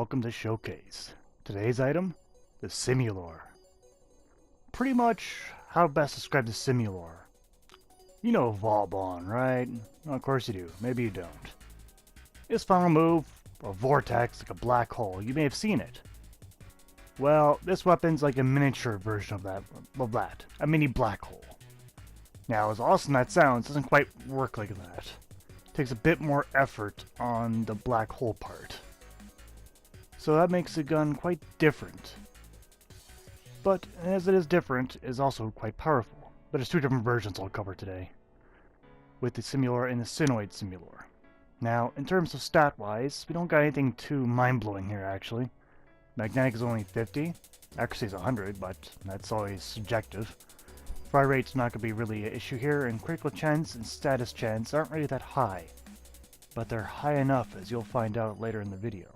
welcome to Showcase. Today's item, the Simulor. Pretty much how best to describe the Simulor. You know Vauban, right? Well, of course you do. Maybe you don't. This final move, a vortex, like a black hole. You may have seen it. Well, this weapon's like a miniature version of that. A mini black hole. Now, as awesome that sounds, it doesn't quite work like that. It takes a bit more effort on the black hole part. So that makes the gun quite different. But as it is different, it is also quite powerful. But there's two different versions I'll cover today, with the Simulor and the Senite Simulor. Now, in terms of stat-wise, we don't got anything too mind-blowing here, actually. Magnetic is only 50, accuracy is 100, but that's always subjective. Fire rate's not going to be really an issue here, and critical chance and status chance aren't really that high. But they're high enough, as you'll find out later in the video.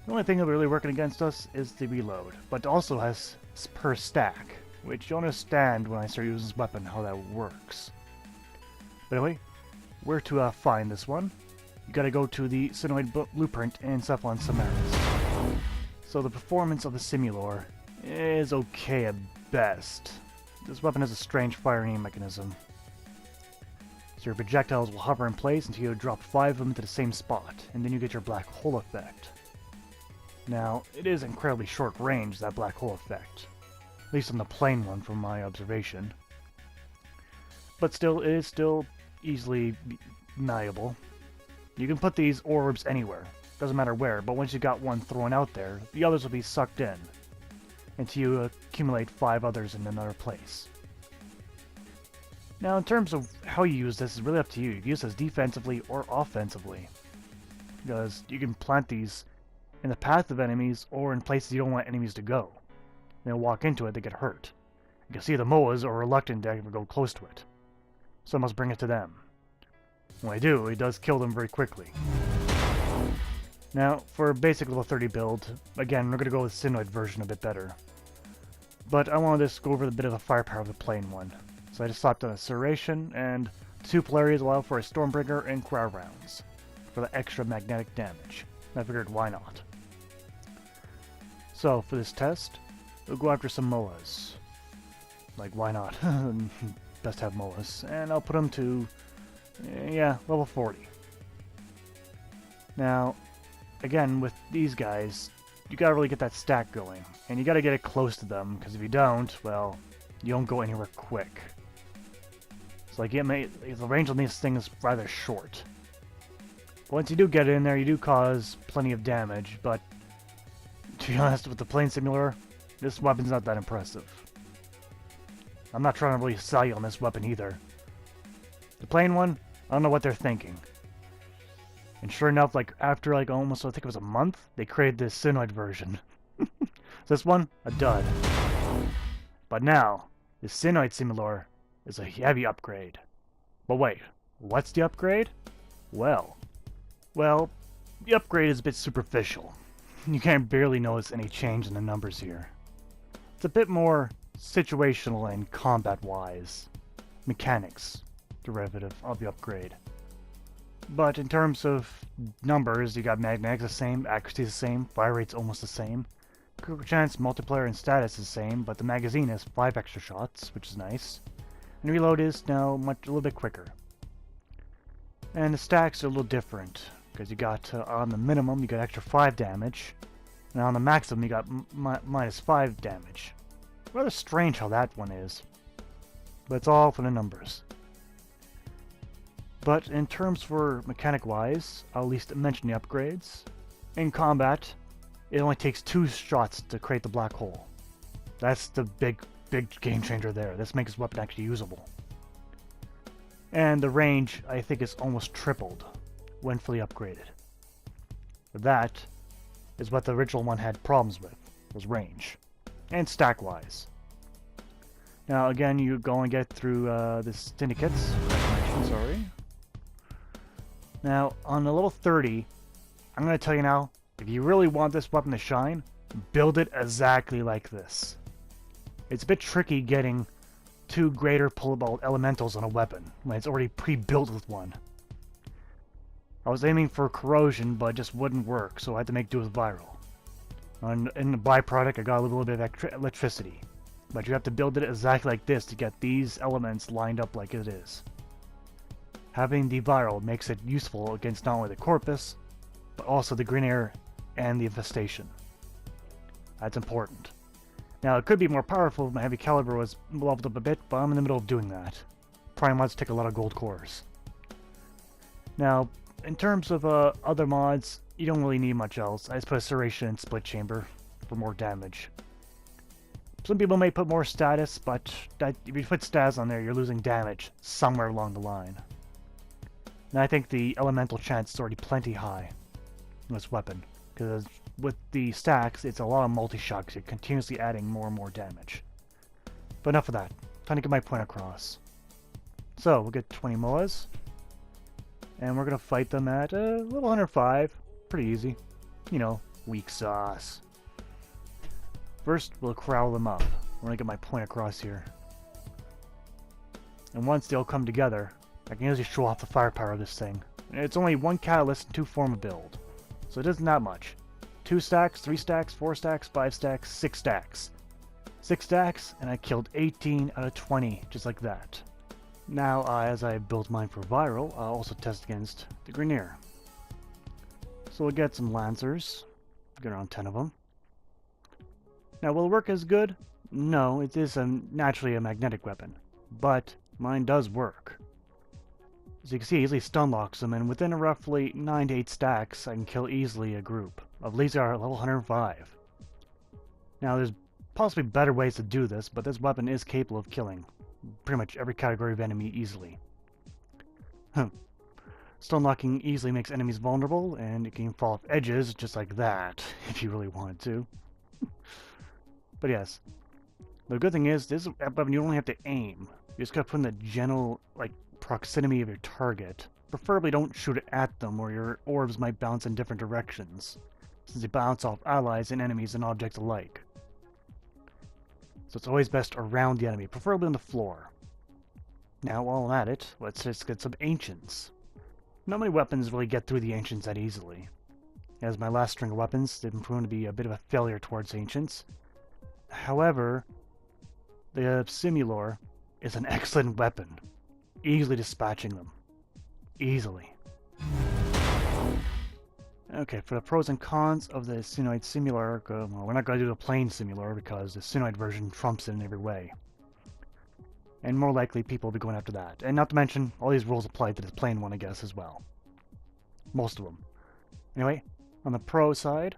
The only thing that'll be really working against us is the reload, but also has per stack, which you'll understand when I start using this weapon how that works. But anyway, where to find this one? You gotta go to the Senite blueprint and stuff on Samaras. So the performance of the Simulor is okay at best. This weapon has a strange firing mechanism. So your projectiles will hover in place until you drop 5 of them into the same spot, and then you get your black hole effect. Now, it is incredibly short range, that black hole effect. At least on the plain one from my observation. But still, it is still easily malleable. You can put these orbs anywhere. Doesn't matter where, but once you got one thrown out there, the others will be sucked in until you accumulate 5 others in another place. Now, in terms of how you use this, it's really up to you. You can use this defensively or offensively, because you can plant these in the path of enemies or in places you don't want enemies to go. They'll walk into it, they get hurt. You can see the MOAs are reluctant to ever go close to it, so I must bring it to them. When I do, it does kill them very quickly. Now, for basic level 30 build, again, we're going to go with the Senite version a bit better. But I want to just go over a bit of the firepower of the plain one. So I just slapped on a Serration, and 2 polarities allow for a Stormbringer and crowd rounds for the extra magnetic damage. I figured, why not? So, for this test, we'll go after some MOAs. Like, why not? Best have MOAs. And I'll put them to, yeah, level 40. Now, again, with these guys, you gotta really get that stack going. And you gotta get it close to them, because if you don't, well, you don't go anywhere quick. So, like, the range on this thing is rather short. Once you do get in there, you do cause plenty of damage, but to be honest, with the plain Simulor, this weapon's not that impressive. I'm not trying to really sell you on this weapon either. The plain one, I don't know what they're thinking. And sure enough, like after like almost, I think it was a month, they created this Senite version. This one, a dud. But now, the Senite Simulor is a heavy upgrade. But wait, what's the upgrade? Well, the upgrade is a bit superficial. You can't barely notice any change in the numbers here. It's a bit more situational and combat-wise. Mechanics derivative of the upgrade. But in terms of numbers, you got magnetics the same, accuracy is the same, fire rate's almost the same. Critical chance, multiplier, and status is the same, but the magazine has 5 extra shots, which is nice. And reload is now a little bit quicker. And the stacks are a little different, because you got, on the minimum, you got extra 5 damage, and on the maximum, you got minus 5 damage. Rather strange how that one is, but it's all for the numbers. But in terms for mechanic-wise, I'll at least mention the upgrades. In combat, it only takes 2 shots to create the black hole. That's the big game changer there. This makes this weapon actually usable. And the range, I think, is almost tripled when fully upgraded. That is what the original one had problems with, was range. And stack-wise. Now, again, you go and get through the syndicates. Sorry. Now, on the level 30, I'm going to tell you now, if you really want this weapon to shine, build it exactly like this. It's a bit tricky getting 2 greater pullable elementals on a weapon when it's already pre-built with one. I was aiming for corrosion, but it just wouldn't work, so I had to make do with viral. And in the byproduct, I got a little bit of electricity. But you have to build it exactly like this to get these elements lined up like it is. Having the viral makes it useful against not only the corpus, but also the green air and the infestation. That's important. Now, it could be more powerful if my heavy caliber was leveled up a bit, but I'm in the middle of doing that. Prime mods take a lot of gold cores. Now, in terms of other mods, you don't really need much else. I just put a serration and split chamber for more damage. Some people may put more status, but if you put status on there, you're losing damage somewhere along the line. And I think the elemental chance is already plenty high in this weapon, because with the stacks, it's a lot of multi-shot because you're continuously adding more and more damage. But enough of that. Time to get my point across. So, we'll get 20 moas. And we're going to fight them at level 105. Pretty easy. You know, weak sauce. First, we'll corral them up. We're going to get my point across here. And once they all come together, I can usually show off the firepower of this thing. And it's only 1 catalyst and 2 form of build. So it isn't that much. 2 stacks, 3 stacks, 4 stacks, 5 stacks, 6 stacks. 6 stacks, and I killed 18 out of 20, just like that. Now, as I built mine for viral, I'll also test against the Grenier. So we'll get some Lancers. Get around 10 of them. Now, will it work as good? No, it is naturally a magnetic weapon. But mine does work. As you can see, it easily stun locks them, and within roughly 9 to 8 stacks, I can kill easily a group. Of these are level 105. Now, there's possibly better ways to do this, but this weapon is capable of killing pretty much every category of enemy easily. Stun locking easily makes enemies vulnerable, and it can fall off edges just like that, if you really wanted to. But yes, the good thing is, this weapon you only have to aim. You just gotta put in the general, proximity of your target. Preferably don't shoot it at them, or your orbs might bounce in different directions, since they bounce off allies and enemies and objects alike. So it's always best around the enemy, preferably on the floor. Now, while I'm at it, let's just get some Ancients. Not many weapons really get through the Ancients that easily. As my last string of weapons, they've been proven to be a bit of a failure towards Ancients. However, the Simulor is an excellent weapon, easily dispatching them. Easily. Okay, for the pros and cons of the Senite Simulor, well, we're not going to do the plain Simulor because the Senite version trumps it in every way. And more likely people will be going after that. And not to mention, all these rules apply to the plain one, I guess, as well. Most of them. Anyway, on the pro side,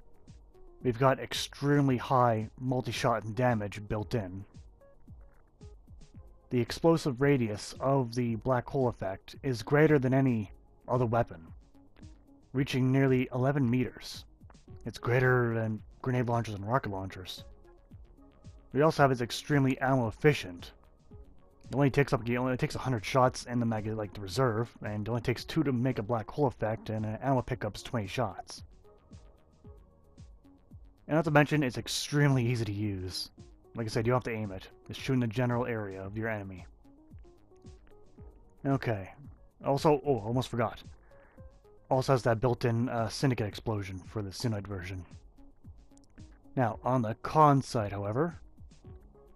we've got extremely high multi-shot and damage built in. The explosive radius of the black hole effect is greater than any other weapon, reaching nearly 11 meters. It's greater than grenade launchers and rocket launchers. We also have it's extremely ammo efficient. It only takes 100 shots in the the reserve, and it only takes 2 to make a black hole effect, and an ammo pickup's 20 shots. And not to mention, it's extremely easy to use. Like I said, you don't have to aim it. Just shoot in the general area of your enemy. Okay. Also, almost forgot. Also has that built-in Syndicate explosion for the Senite version. Now, on the con side, however,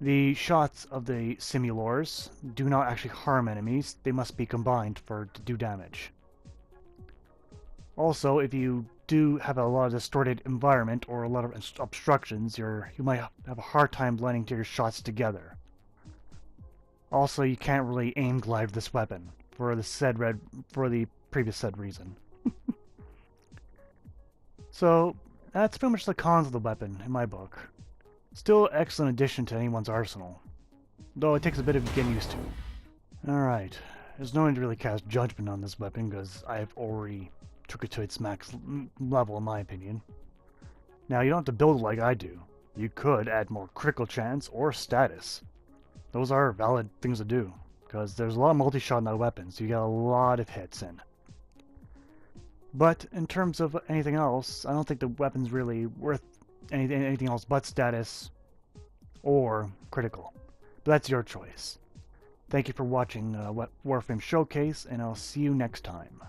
the shots of the Simulors do not actually harm enemies. They must be combined to do damage. Also, if you do have a lot of distorted environment or a lot of obstructions, you might have a hard time blending your shots together. Also, you can't really aim glide this weapon for the previous said reason. So, that's pretty much the cons of the weapon in my book. Still excellent addition to anyone's arsenal, though it takes a bit of getting used to. Alright, there's no need to really cast judgment on this weapon because I've already took it to its max level in my opinion. Now, you don't have to build it like I do. You could add more critical chance or status. Those are valid things to do, because there's a lot of multi-shot in that weapon, so you get a lot of hits in. But in terms of anything else, I don't think the weapon's really worth anything else but status or critical. But that's your choice. Thank you for watching Warframe Showcase, and I'll see you next time.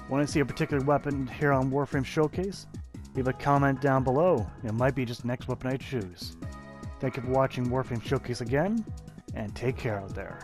Want to see a particular weapon here on Warframe Showcase? Leave a comment down below. It might be just the next weapon I choose. Thank you for watching Warframe Showcase again, and take care out there.